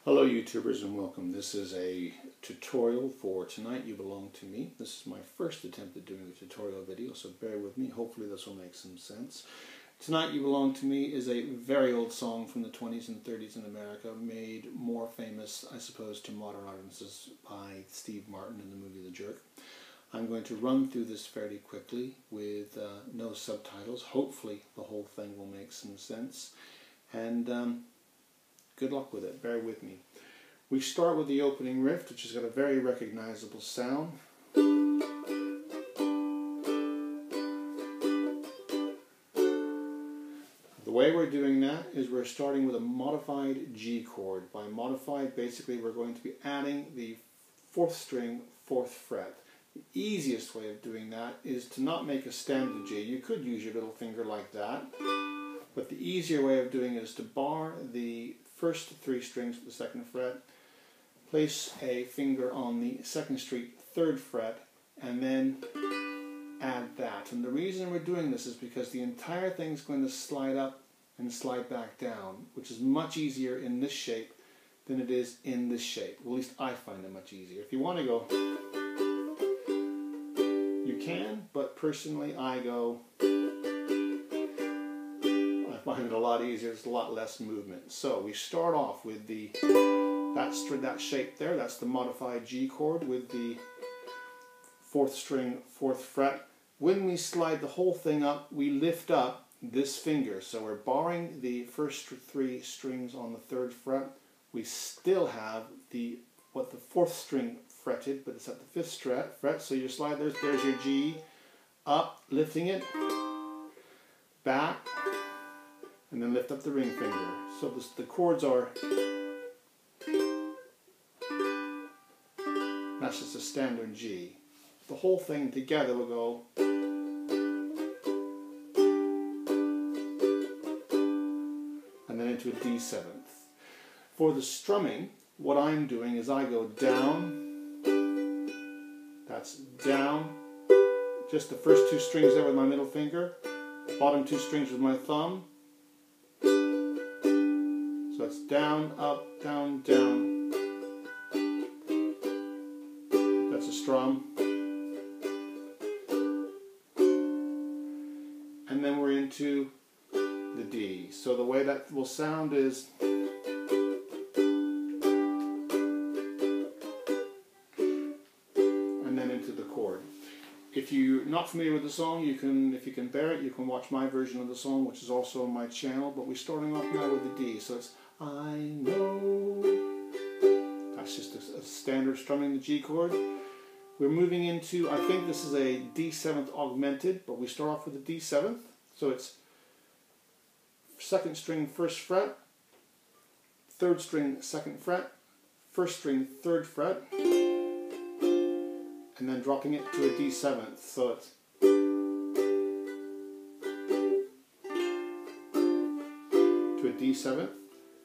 Hello YouTubers and welcome. This is a tutorial for Tonight You Belong to Me. This is my first attempt at doing a tutorial video, so bear with me. Hopefully this will make some sense. Tonight You Belong to Me is a very old song from the 20s and 30s in America, made more famous, I suppose, to modern audiences by Steve Martin in the movie The Jerk. I'm going to run through this fairly quickly with no subtitles. Hopefully the whole thing will make some sense. And good luck with it. Bear with me. We start with the opening riff, which has got a very recognizable sound. The way we're doing that is we're starting with a modified G chord. By modified, basically we're going to be adding the 4th string, 4th fret. The easiest way of doing that is to not make a standard G. You could use your little finger like that, but the easier way of doing it is to bar the first 3 strings of the 2nd fret, place a finger on the 2nd string, 3rd fret, and then add that. And the reason we're doing this is because the entire thing is going to slide up and slide back down, which is much easier in this shape than it is in this shape. Well, at least I find it much easier. If you want to go, you can, but personally I go, I find it a lot easier, it's a lot less movement. So we start off with that shape there, that's the modified G chord with the 4th string, 4th fret. When we slide the whole thing up, we lift up this finger. So we're barring the first 3 strings on the 3rd fret. We still have what the 4th string fretted, but it's at the 5th fret. So you slide, there's your G, up, lifting it, back, and then lift up the ring finger. So the chords are, that's just a standard G. The whole thing together will go, and then into a D7th. For the strumming, what I'm doing is I go down, that's down, just the first 2 strings there with my middle finger, bottom 2 strings with my thumb. So it's down, up, down, down. That's a strum. And then we're into the D. So the way that will sound is, and then into the chord. If you're not familiar with the song, if you can bear it, you can watch my version of the song, which is also on my channel. But we're starting off now with the D. So it's I know. That's just a standard strumming the G chord. We're moving into, I think this is a D7th augmented, but we start off with a D7th. So it's 2nd string, 1st fret, 3rd string, 2nd fret, 1st string, 3rd fret, and then dropping it to a D7th. So it's to a D7th,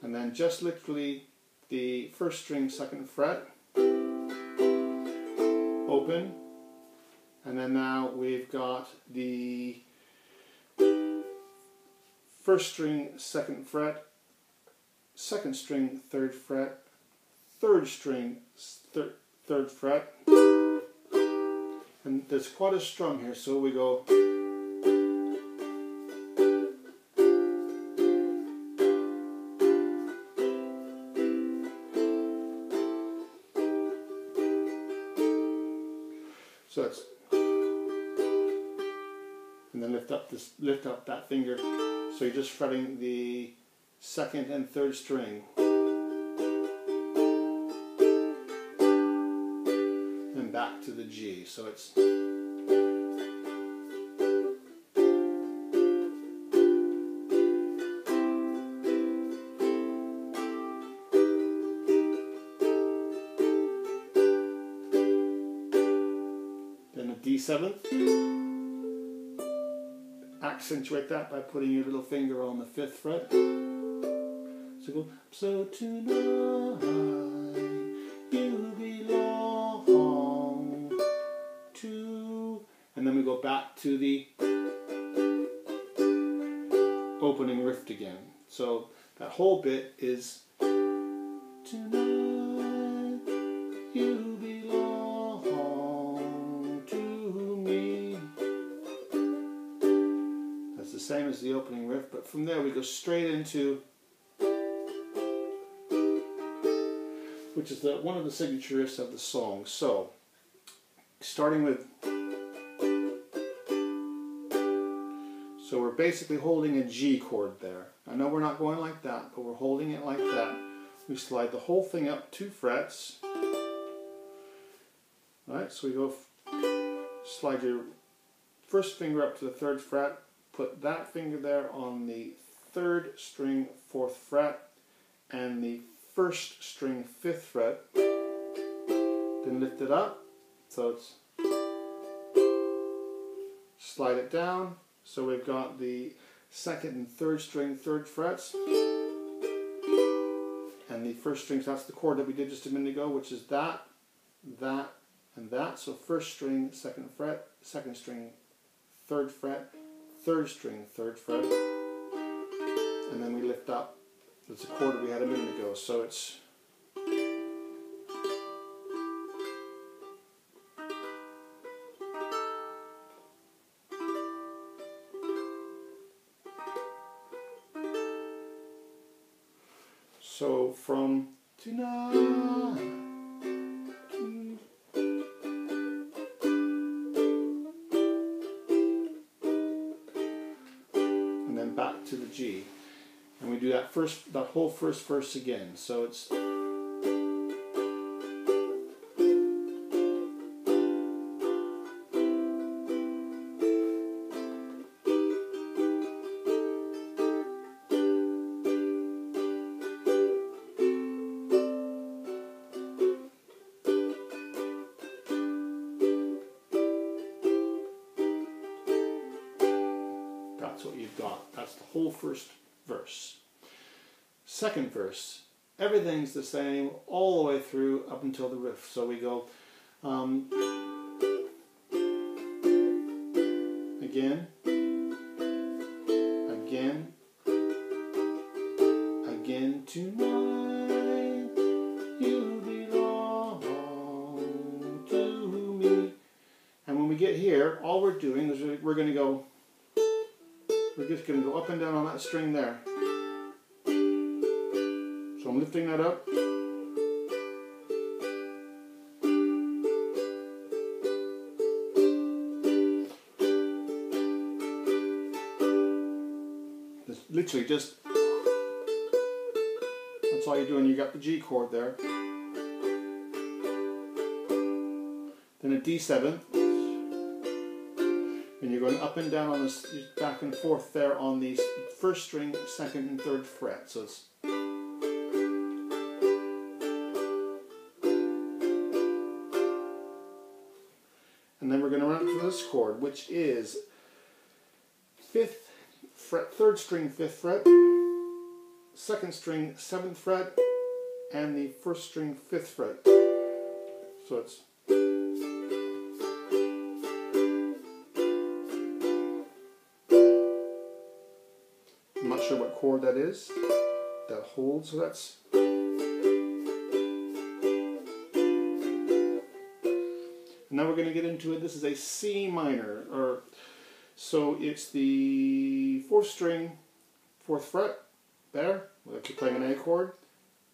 and then just literally the 1st string, 2nd fret, open, and then now we've got the 1st string, 2nd fret, 2nd string, 3rd fret, 3rd string, 3rd fret, and there's quite a strum here, so we go, so it's, and then lift up that finger. So you're just fretting the 2nd and 3rd string, and back to the G. So it's, then a D7th. Accentuate that by putting your little finger on the 5th fret. So go, so tonight you belong to, and then we go back to the opening riff again. So that whole bit is tonight you belong to me. That's the same as the opening riff, but from there we go straight into, which is one of the signature riffs of the song. So, starting with, so we're basically holding a G chord there. I know we're not going like that, but we're holding it like that. We slide the whole thing up 2 frets. Alright, so we go, slide your first finger up to the 3rd fret, put that finger there on the 3rd string 4th fret, and the 1st string 5th fret, then lift it up, so it's, slide it down, so we've got the 2nd and 3rd string 3rd frets, and the 1st string, so that's the chord that we did just a minute ago, which is that, that, and that, so 1st string 2nd fret, 2nd string 3rd fret, 3rd string 3rd fret, and then we lift up. That's a chord that we had a minute ago, so it's so from tonight and then back to the G. And we do that whole first verse again. So it's that's what you've got. That's the whole first verse. Second verse, everything's the same all the way through up until the riff. So we go again, again, again tonight you belong to me. And when we get here, all we're doing is we're just going to go up and down on that string there. So I'm lifting that up. It's literally just, that's all you're doing. You got the G chord there. Then a D7. And you're going up and down on this, back and forth there on the 1st string, 2nd and 3rd fret. So it's, and then we're going to run up to this chord, which is 5th fret, 3rd string 5th fret, 2nd string 7th fret, and the 1st string 5th fret. So it's, I'm not sure what chord that is that holds, so that's, now we're going to get into it. This is a C minor, so it's the 4th string, 4th fret there. Like you're playing an A chord.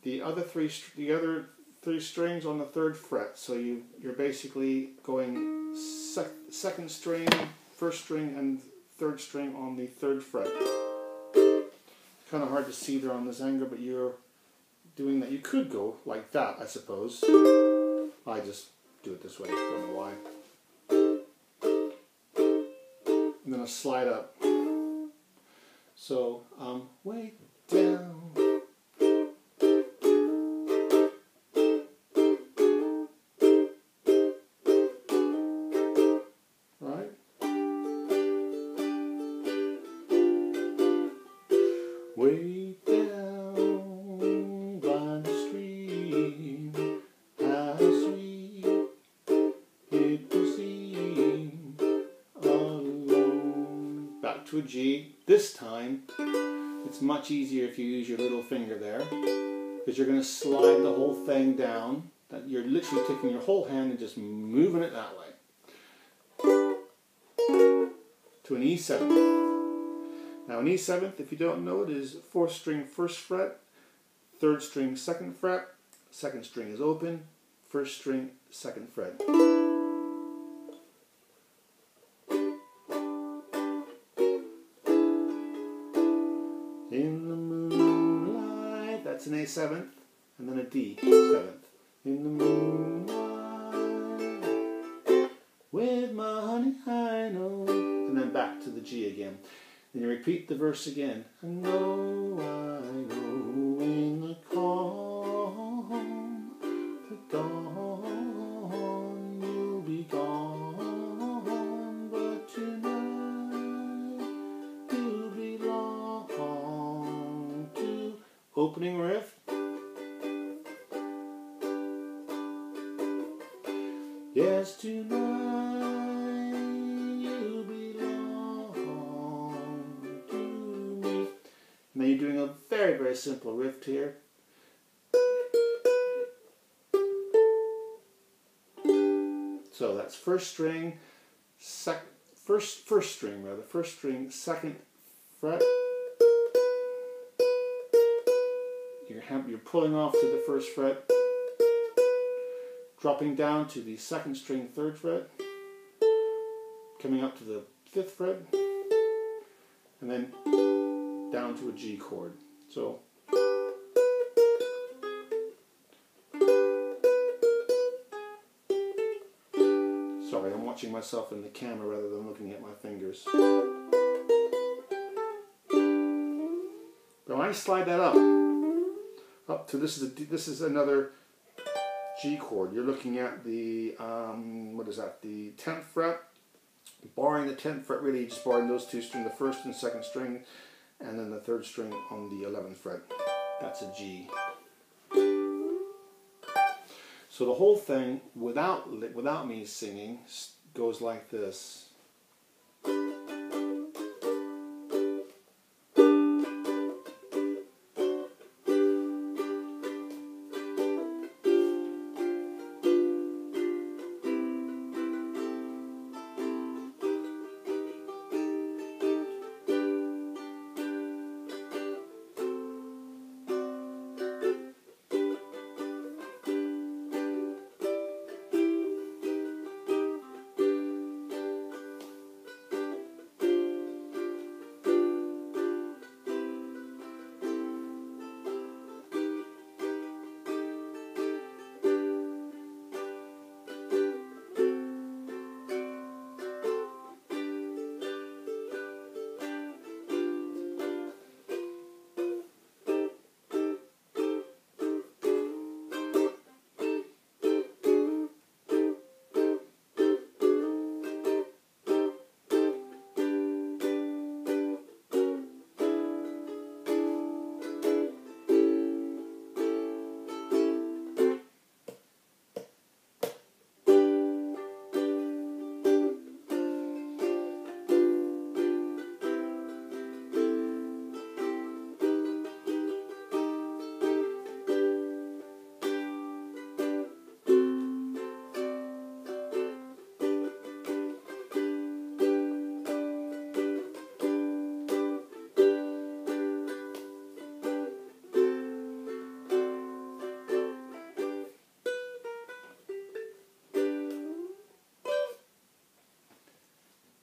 The other three strings on the 3rd fret. So you're basically going 2nd string, 1st string, and 3rd string on the 3rd fret. It's kind of hard to see there on this angle, but you're doing that. You could go like that, I suppose. I just do it this way, don't know why. And then a slide up. So, way down. Right? Way down by the stream, how sweet it will seem alone. Back to a G. This time, it's much easier if you use your little finger there. is you're going to slide the whole thing down. That you're literally taking your whole hand and just moving it that way. To an E7. Now an E7th, if you don't know it, is 4th string 1st fret, 3rd string 2nd fret, 2nd string is open, 1st string 2nd fret. In the moonlight, that's an A7th, and then a D7th. In the moonlight, with my honey I know, and then back to the G again. Then you repeat the verse again. I know, in the calm, the dawn, you'll be gone, but tonight you belong to opening riff. Yes, tonight you belong to me. And then you're doing a very, very simple riff here. So that's first string, first string, 2nd fret. You're pulling off to the 1st fret. Dropping down to the 2nd string 3rd fret, coming up to the 5th fret, and then down to a G chord. So sorry, I'm watching myself in the camera rather than looking at my fingers. But when I slide that up to this is another G chord. You're looking at the, what is that, the 10th fret, barring the 10th fret, really just barring those two strings, the 1st and 2nd string, and then the 3rd string on the 11th fret. That's a G. So the whole thing, without me singing, goes like this.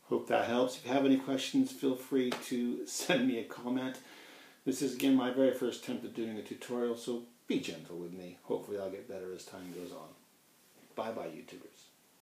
Hope that helps. If you have any questions, feel free to send me a comment. This is again my very first attempt at doing a tutorial, so be gentle with me. Hopefully I'll get better as time goes on. Bye bye, YouTubers.